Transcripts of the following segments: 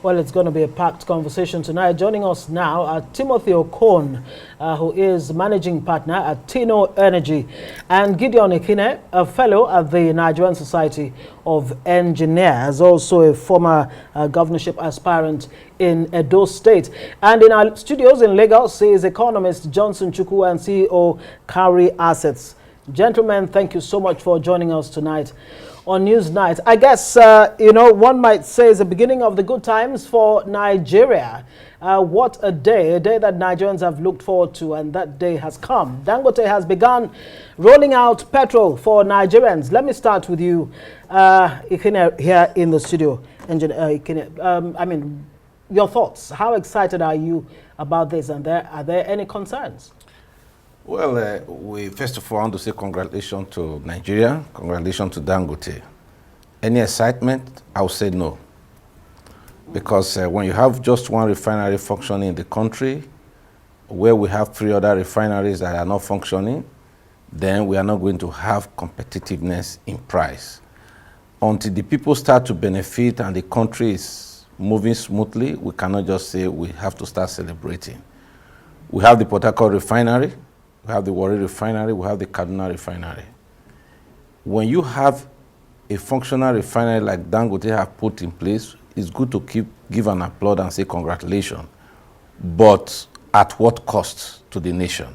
Well, it's going to be a packed conversation tonight. Joining us now are Timothy Okon, who is managing partner at Tino Energy, and Gideon Ikhine, a fellow at the Nigerian Society of Engineers, also a former governorship aspirant in Edo State. And in our studios in Lagos is economist Johnson Chukwu and CEO Carry Assets. Gentlemen, thank you so much for joining us tonight on Newsnight. I guess, one might say it's the beginning of the good times for Nigeria. What a day that Nigerians have looked forward to, and that day has come. Dangote has begun rolling out petrol for Nigerians. Let me start with you, Ikhine, here in the studio. Engineer Ikhine, your thoughts. How excited are you about this, and are there any concerns? Well, we first of all want to say congratulations to Nigeria, congratulations to Dangote. Any excitement? I would say no. Because when you have just one refinery functioning in the country, where we have 3 other refineries that are not functioning, then we are not going to have competitiveness in price. Until the people start to benefit and the country is moving smoothly, we cannot just say we have to start celebrating. We have the Port Harcourt refinery, we have the Warri refinery, we have the Kaduna refinery. When you have a functional refinery like Dangote have put in place, it's good to give an applaud and say congratulations. But at what cost to the nation?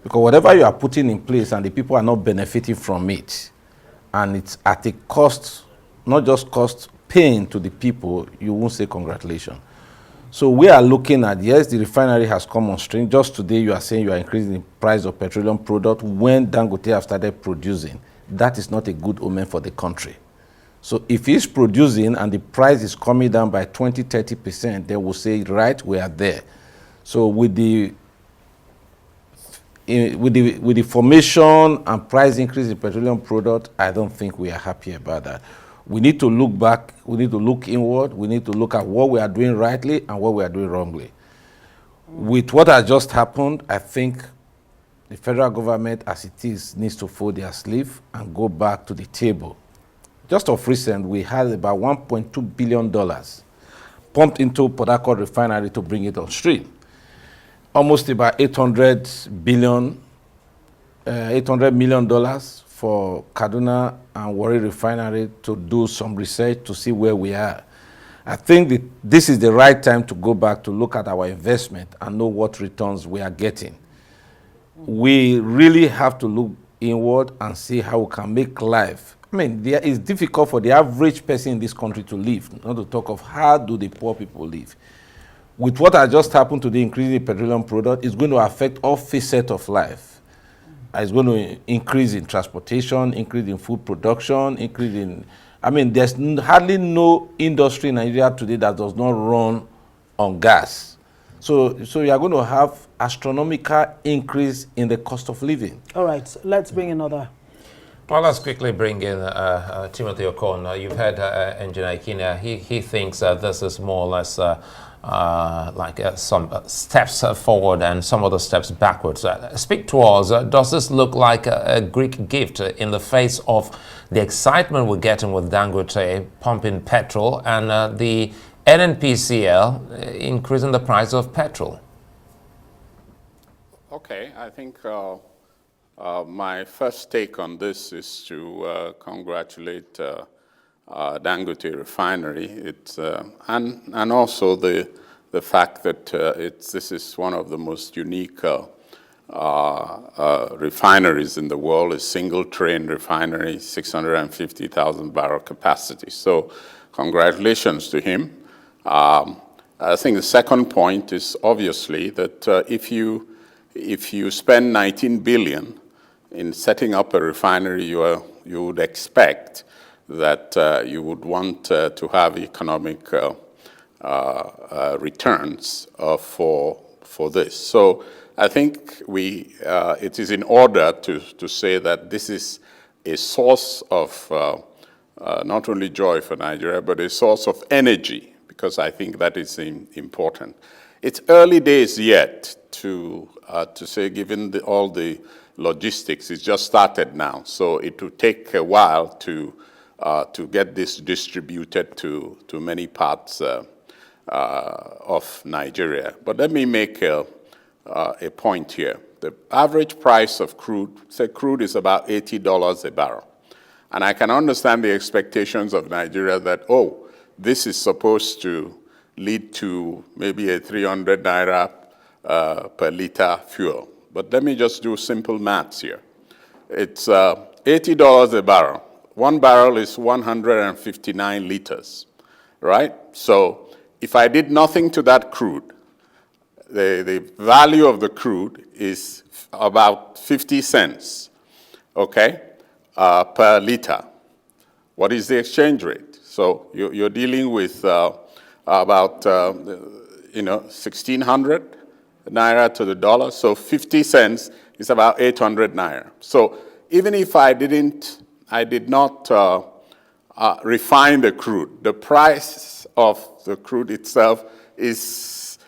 Because whatever you are putting in place and the people are not benefiting from it, and it's at a cost, not just cost, pain to the people, you won't say congratulations. So we are looking at, yes, the refinery has come on stream. Just today you are saying you are increasing the price of petroleum product when Dangote have started producing. That is not a good omen for the country. So if he's producing and the price is coming down by 20–30%, they will say, right, we are there. So with the formation and price increase in petroleum product, I don't think we are happy about that. We need to look back, we need to look inward, we need to look at what we are doing rightly and what we are doing wrongly. With what has just happened, I think the federal government, as it is, needs to fold their sleeve and go back to the table. Just of recent, we had about $1.2 billion pumped into Port Harcourt refinery to bring it on stream. Almost about $800 million for Kaduna and Warri refinery to do some research to see where we are. I think that this is the right time to go back to look at our investment and know what returns we are getting. We really have to look inward and see how we can make life. I mean, it's difficult for the average person in this country to live, not to talk of how do the poor people live. With what has just happened to the increase in petroleum product, it's going to affect all facets of life. It's going to increase in transportation, increase in food production, increase in... I mean, there's hardly no industry in Nigeria today that does not run on gas. So you are going to have astronomical increase in the cost of living. All right, let's bring another. Well, let's quickly bring in Timothy Okon. You've heard Engineer Ikhine. He thinks this is more or less some steps forward and some other steps backwards. Speak to us. Does this look like a Greek gift in the face of the excitement we're getting with Dangote pumping petrol and the NNPC increasing the price of petrol? Okay, I think my first take on this is to congratulate Dangote Refinery, and also the fact that this is one of the most unique refineries in the world, a single train refinery, 650,000 barrel capacity. So congratulations to him. I think the second point is obviously that if you spend 19 billion in setting up a refinery, you would expect that you would want to have economic returns for this. So I think it is in order to say that this is a source of not only joy for Nigeria, but a source of energy, because I think that is important. It's early days yet to say, given all the logistics. It's just started now, so it will take a while to get this distributed to many parts of Nigeria. But let me make a point here. The average price of crude, say crude is about $80 a barrel. And I can understand the expectations of Nigeria that, oh, this is supposed to lead to maybe a 300 naira per liter fuel. But let me just do simple maths here. It's $80 a barrel. One barrel is 159 liters, right? So if I did nothing to that crude, the value of the crude is about 50 cents, okay, per liter. What is the exchange rate? So you're dealing with about 1,600 naira to the dollar. So 50 cents is about 800 naira. So even if I did not refine the crude, the price of the crude itself is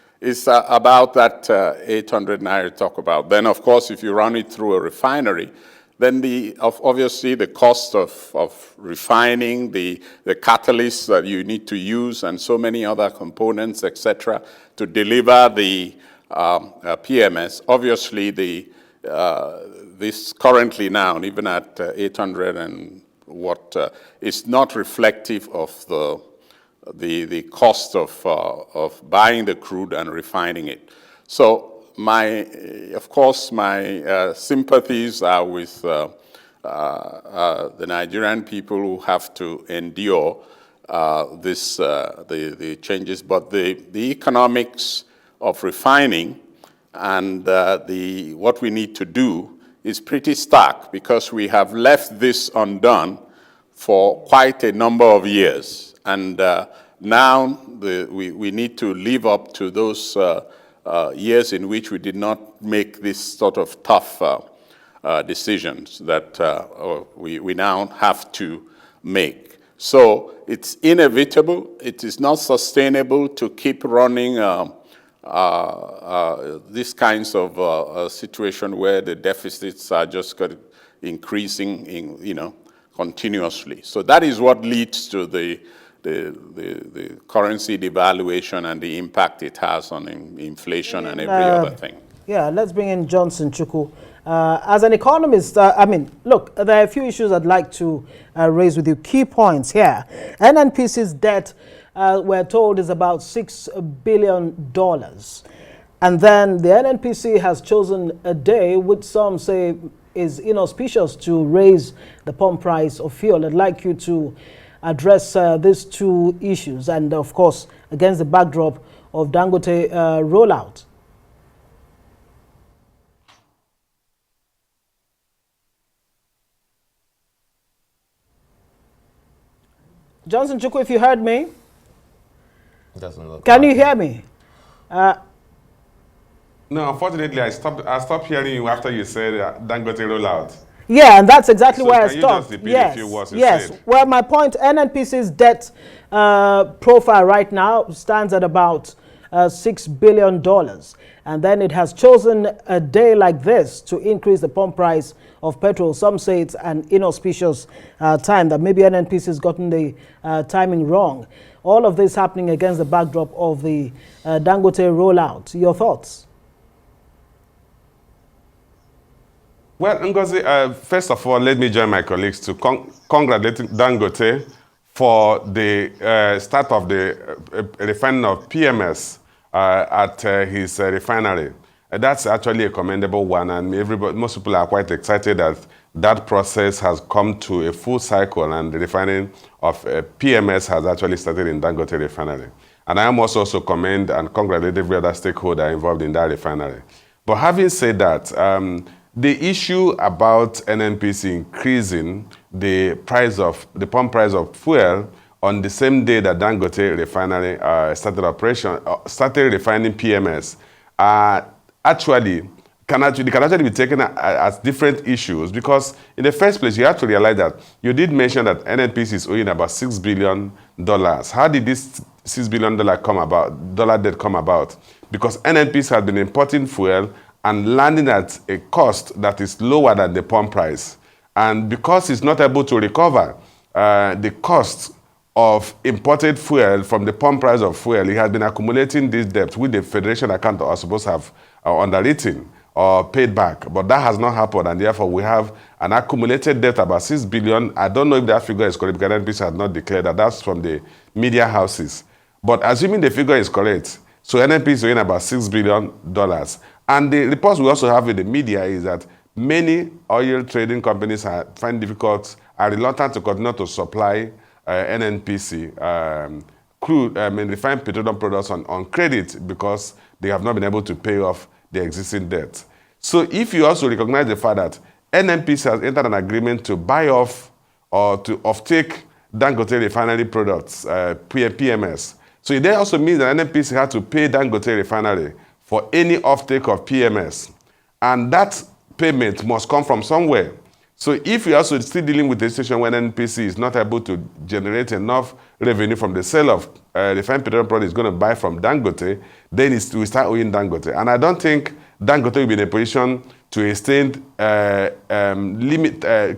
about that 800 naira talk about. Then, of course, if you run it through a refinery, then obviously the cost of refining, the catalysts that you need to use, and so many other components, etc., to deliver the PMS. Obviously, this currently now, even at 800 and what, is not reflective of the cost of buying the crude and refining it. So of course, my sympathies are with the Nigerian people who have to endure the changes, but the economics of refining and what we need to do is pretty stark, because we have left this undone for quite a number of years. And now we need to live up to those years in which we did not make this sort of tough decisions that we now have to make. So it's inevitable. It is not sustainable to keep running these kinds of situation where the deficits are just increasing, continuously. So that is what leads to the currency devaluation and the impact it has on inflation and every other thing. Yeah, let's bring in Johnson Chukwu. As an economist, look, there are a few issues I'd like to raise with you. Key points here. NNPC's debt, we're told, is about $6 billion. And then the NNPC has chosen a day which some say is inauspicious to raise the pump price of fuel. I'd like you to address these two issues, and of course against the backdrop of Dangote rollout. Johnson Chukwu, if you heard me, doesn't look can you hear me? No, unfortunately, I stopped hearing you after you said Dangote rollout. Yeah, and that's exactly where I stopped. Just repeat a few words you said? Well, my point, NNPC's debt profile right now stands at about $6 billion. And then it has chosen a day like this to increase the pump price of petrol. Some say it's an inauspicious time, that maybe NNPC has gotten the timing wrong. All of this happening against the backdrop of the Dangote rollout. Your thoughts? Well, Ngozi, first of all, let me join my colleagues to congratulate Dangote for the start of the refining of PMS at his refinery. That's actually a commendable one, and most people are quite excited that that process has come to a full cycle, and the refining of PMS has actually started in Dangote refinery. And I am also commend and congratulate every other stakeholder involved in that refinery. But having said that, the issue about NNPC increasing the pump price of fuel on the same day that Dangote refinery started refining PMS, can actually be taken as different issues, because in the first place, you have to realize that you did mention that NNPC is owing about $6 billion. How did this $6 billion debt come about? Because NNPC has been importing fuel and landing at a cost that is lower than the pump price. And because it's not able to recover the cost of imported fuel from the pump price of fuel, it has been accumulating this debt with the Federation account that are supposed to have underwritten or paid back. But that has not happened, and therefore we have an accumulated debt about 6 billion. I don't know if that figure is correct because NNPC has not declared that. That's from the media houses. But assuming the figure is correct, so NNPC is owing about $6 billion. And the reports we also have in the media is that many oil trading companies find difficult, are reluctant to continue to supply NNPC crude, refined petroleum products on credit because they have not been able to pay off the existing debt. So if you also recognize the fact that NNPC has entered an agreement to buy off or to offtake Dangote Refinery products, PMS. So it then also means that NNPC had to pay Dangote Refinery for any offtake of PMS. And that payment must come from somewhere. So if you're also still dealing with a situation where NNPC is not able to generate enough revenue from the sale of refined petroleum products it's going to buy from Dangote, then we start owing Dangote. And I don't think Dangote will be in a position to extend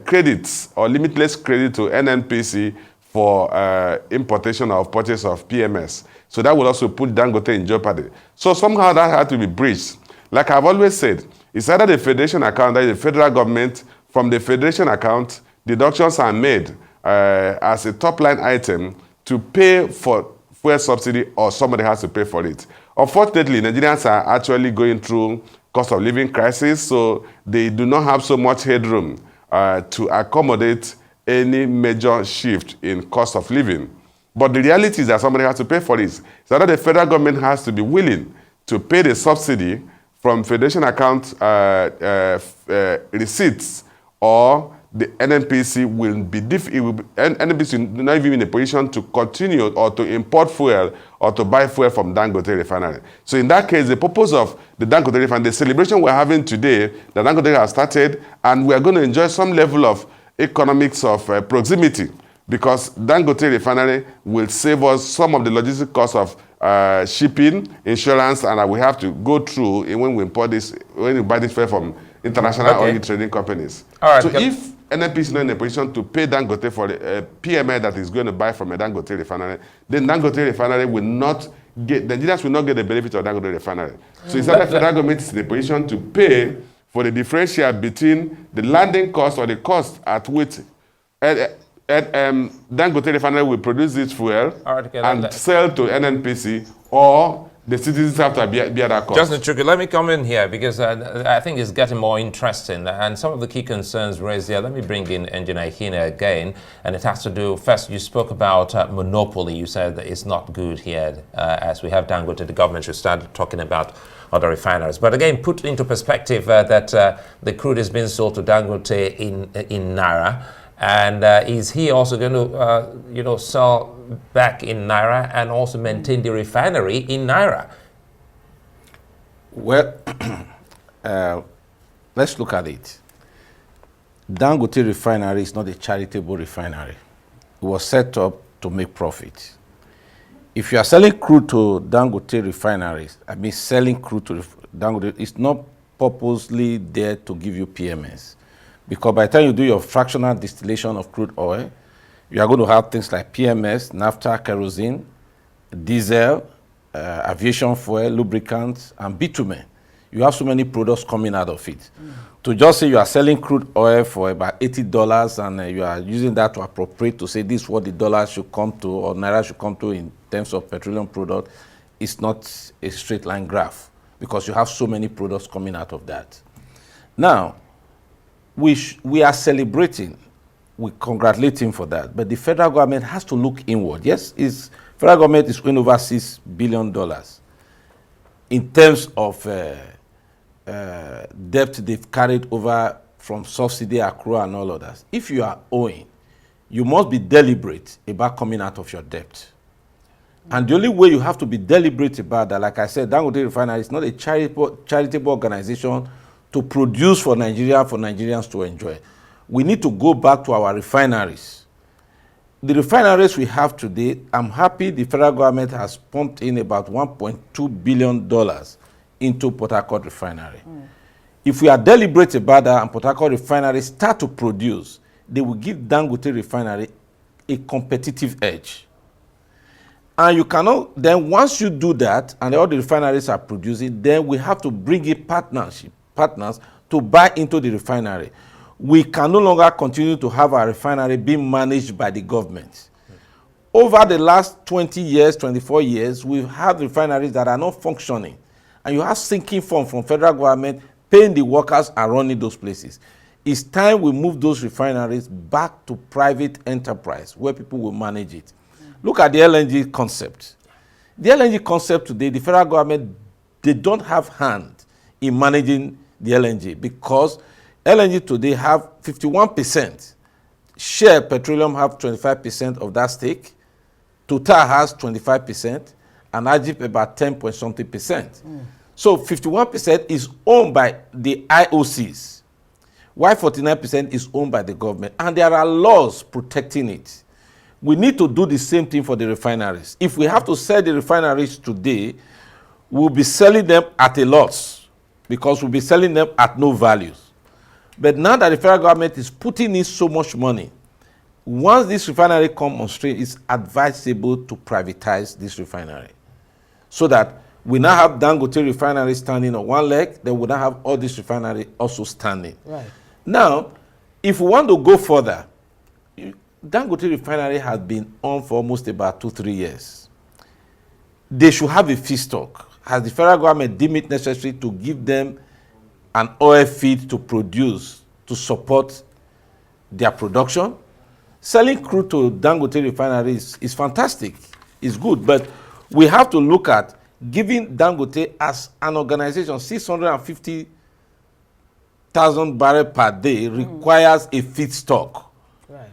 credits or limitless credit to NNPC for importation or purchase of PMS. So that will also put Dangote in jeopardy. So somehow that had to be breached. Like I've always said, it's either the Federation account, that is the federal government. From the Federation account, deductions are made as a top-line item to pay for fuel subsidy, or somebody has to pay for it. Unfortunately, Nigerians are actually going through cost of living crisis, so they do not have so much headroom to accommodate any major shift in cost of living. But the reality is that somebody has to pay for this. So that the federal government has to be willing to pay the subsidy from Federation account receipts, or the NNPC will be NNPC will not even in a position to continue or to import fuel or to buy fuel from Dangote Refinery. So in that case, the purpose of the Dangote Refinery, the celebration we're having today, the Dangote has started, and we're going to enjoy some level of economics of proximity, because Dangote Refinery will save us some of the logistic costs of shipping, insurance, and we have to go through when we import this, when we buy this fuel from international oil trading companies. All right, so if NNPC is not in a position to pay Dangote for a PMA that is going to buy from a Dangote Refinery, then Dangote Refinery will not get, Nigerians will not get the benefit of Dangote Refinery. So it's not the federal government is in a position to pay for the differential between the landing cost or the cost at which Dangote Refinery will produce this fuel and sell to NNPC, or the citizens have to bear that cost. Justin Chukwu, let me come in here because I think it's getting more interesting, and some of the key concerns raised here. Let me bring in Engineer Ikhine again, and it has to do, first you spoke about monopoly. You said that it's not good here. As we have Dangote, the government should start talking about other refineries. But again, put into perspective that the crude is being sold to Dangote in Naira. And is he also going to, sell back in Naira and also maintain the refinery in Naira? Well, let's look at it. Dangote Refinery is not a charitable refinery. It was set up to make profit. If you are selling crude to Dangote refineries, selling crude to Dangote, it's not purposely there to give you PMS. Because by the time you do your fractional distillation of crude oil, you are going to have things like PMS, naphtha, kerosene, diesel, aviation fuel, lubricants, and bitumen. You have so many products coming out of it. To just say you are selling crude oil for about $80 and you are using that to appropriate to say this is what the dollar should come to or Naira should come to in terms of petroleum product, is not a straight line graph, because you have so many products coming out of that. Now, we are celebrating, we congratulate him for that, but the federal government has to look inward. Yes, federal government is going over $6 billion in terms of debt they've carried over from subsidy, accrual, and all others. If you are owing, you must be deliberate about coming out of your debt. And the only way you have to be deliberate about that, like I said, Dangote Refinery is not a charitable organization to produce for Nigeria, for Nigerians to enjoy. We need to go back to our refineries. The refineries we have today, I'm happy the federal government has pumped in about $1.2 billion into Port Harcourt Refinery. If we are deliberate about that and Port Harcourt Refinery start to produce, they will give Dangote Refinery a competitive edge. And you cannot, then once you do that, and all the refineries are producing, then we have to bring in partners to buy into the refinery. We can no longer continue to have our refinery being managed by the government. Over the last 20 years, 24 years, we've had refineries that are not functioning. And you have sinking funds from federal government paying the workers and running those places. It's time we move those refineries back to private enterprise where people will manage it. Look at the LNG concept. The LNG concept today, the federal government, they don't have hand in managing the LNG because LNG today have 51%. Shell Petroleum have 25% of that stake. Total has 25%, and Ajip about 10-point-something%. So 51% is owned by the IOCs, while 49% is owned by the government. And there are laws protecting it. We need to do the same thing for the refineries. If we have to sell the refineries today, we'll be selling them at a loss because we'll be selling them at no values. But now that the federal government is putting in so much money, once this refinery comes on stream, it's advisable to privatize this refinery so that we now have Dangote Refinery standing on one leg, then we now have all this refinery also standing. Right. Now, if we want to go further, Dangote Refinery has been on for almost about 2-3 years. They should have a feedstock. Has the federal government deemed it necessary to give them an oil feed to produce, to support their production? Selling crude to Dangote Refinery is fantastic. It's good, but we have to look at giving Dangote as an organization 650,000 barrels per day requires a feedstock. Right.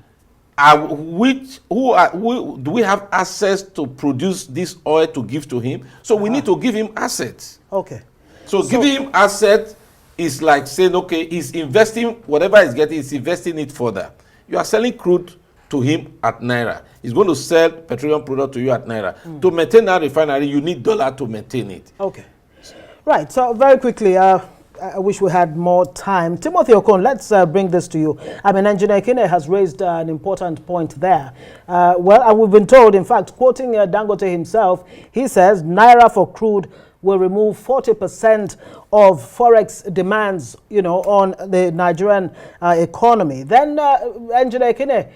Do we have access to produce this oil to give to him? So we need to give him assets. Okay. So giving him assets is like saying, okay, he's investing, whatever he's getting, he's investing it further. You are selling crude to him at Naira. He's going to sell petroleum product to you at Naira. To maintain that refinery, you need dollar to maintain it. Okay. Right. So very quickly, I wish we had more time. Timothy Okon, let's bring this to you. I mean, Engineer Ikhine has raised an important point there. Well, we've been told, in fact, quoting Dangote himself, he says Naira for crude will remove 40% of forex demands, you know, on the Nigerian economy. Then Engineer Ikhine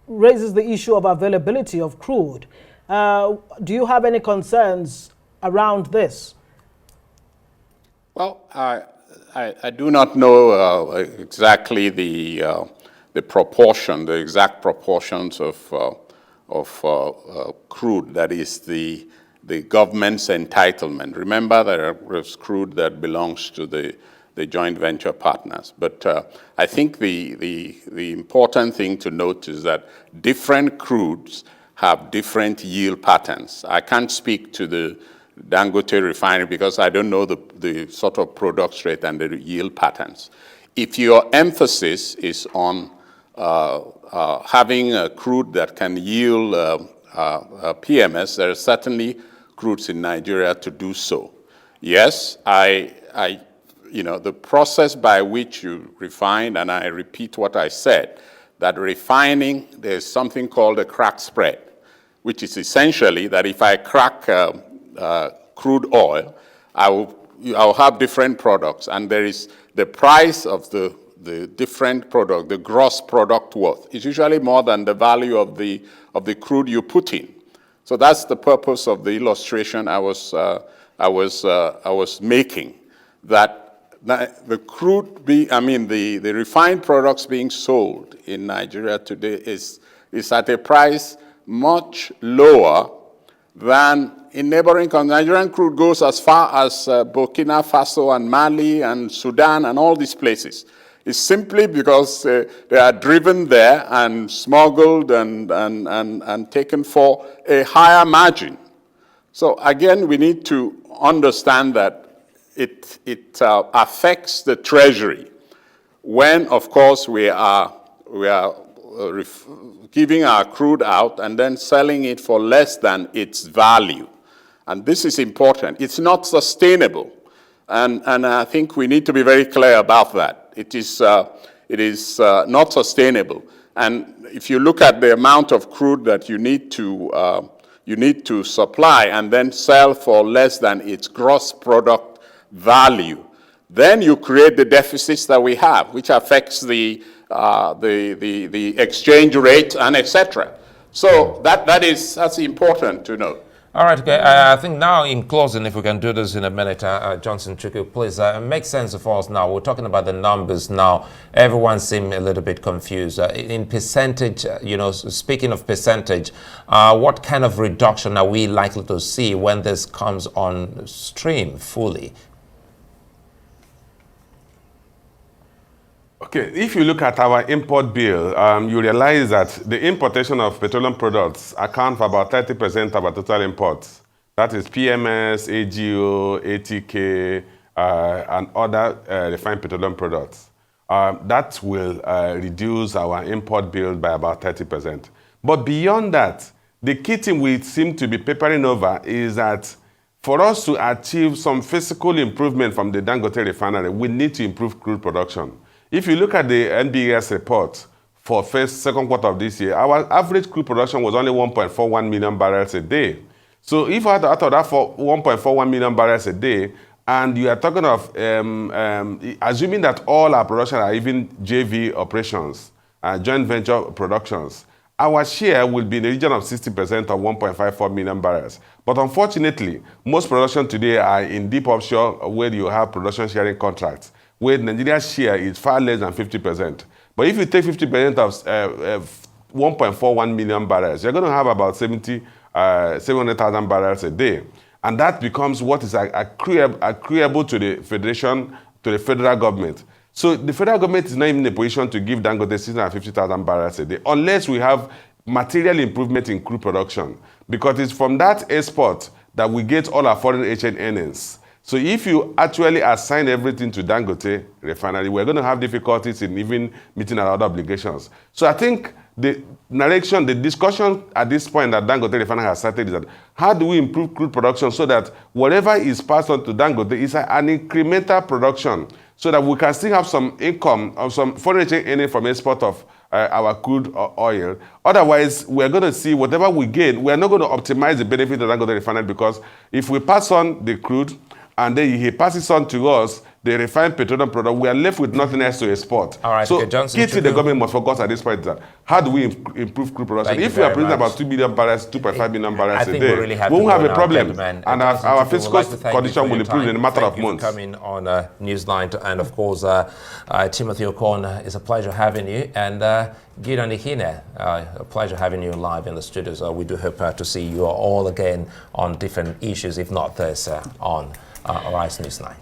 raises the issue of availability of crude. Do you have any concerns around this? Well, I do not know exactly the proportion, the exact proportions of crude that is the government's entitlement. Remember, there is crude that belongs to the joint venture partners. But I think the important thing to note is that different crudes have different yield patterns. I can't speak to the Dangote Refinery because I don't know the sort of product rate and the yield patterns. If your emphasis is on having a crude that can yield PMS, there are certainly crudes in Nigeria to do so. Yes, you know, the process by which you refine, and I repeat what I said, that refining, there's something called a crack spread, which is essentially that if I crack crude oil, I'll have different products, and there is the price of the different product, the gross product worth, is usually more than the value of the crude you put in. So that's the purpose of the illustration I was making, that the crude the refined products being sold in Nigeria today is at a price much lower than in neighboring countries. Nigerian crude goes as far as Burkina Faso and Mali and Sudan and all these places. It's simply because they are driven there and smuggled and taken for a higher margin. So again, we need to understand that it affects the treasury when, of course, we are giving our crude out and then selling it for less than its value. And this is important. It's not sustainable. And I think we need to be very clear about that. It is not sustainable. And if you look at the amount of crude that you need to supply and then sell for less than its gross product value, then you create the deficits that we have, which affects the exchange rate and etc. So that's important to know. All right, okay. I think now in closing, if we can do this in a minute, Johnson Chukwu, please make sense of us now. We're talking about the numbers now. Everyone seems a little bit confused. In percentage, speaking of percentage, what kind of reduction are we likely to see when this comes on stream fully? Okay, if you look at our import bill, you realize that the importation of petroleum products account for about 30% of our total imports. That is PMS, AGO, ATK, and other refined petroleum products. That will reduce our import bill by about 30%. But beyond that, the key thing we seem to be papering over is that for us to achieve some physical improvement from the Dangote refinery, we need to improve crude production. If you look at the NBS report for second quarter of this year, our average crude production was only 1.41 million barrels a day. So if out of that for 1.41 million barrels a day, and you are talking of assuming that all our production are even JV operations, joint venture productions, our share will be in the region of 60% of 1.54 million barrels. But unfortunately, most production today are in deep offshore where you have production sharing contracts, where Nigeria's share is far less than 50%. But if you take 50% of 1.41 million barrels, you're going to have about 700,000 barrels a day. And that becomes what is accruable to the federation, to the federal government. So the federal government is not even in a position to give Dangote 650,000 barrels a day unless we have material improvement in crude production, because it's from that export that we get all our foreign exchange earnings. So if you actually assign everything to Dangote Refinery, we're going to have difficulties in even meeting our other obligations. So I think the narration, the discussion at this point that Dangote Refinery has started is that how do we improve crude production so that whatever is passed on to Dangote is an incremental production, so that we can still have some income or some foreign exchange earning from export of our crude oil. Otherwise, we're going to see whatever we gain, we're not going to optimize the benefit of Dangote Refinery, because if we pass on the crude, and then he passes on to us the refined petroleum product, we are left with nothing else to export. All right, so okay, Johnson, key thing the government must focus at this point is that how do we improve crude production? If we are producing about 2 million barrels, 2.5 million barrels a day, we won't have a problem. And our fiscal condition will improve in a matter of months. Thank you for coming on Newsline. And of course, Timothy Okon, it's a pleasure having you. And Gideon Ikhine, a pleasure having you live in the studios. We do hope to see you all again on different issues, if not this, on Rise Newsline.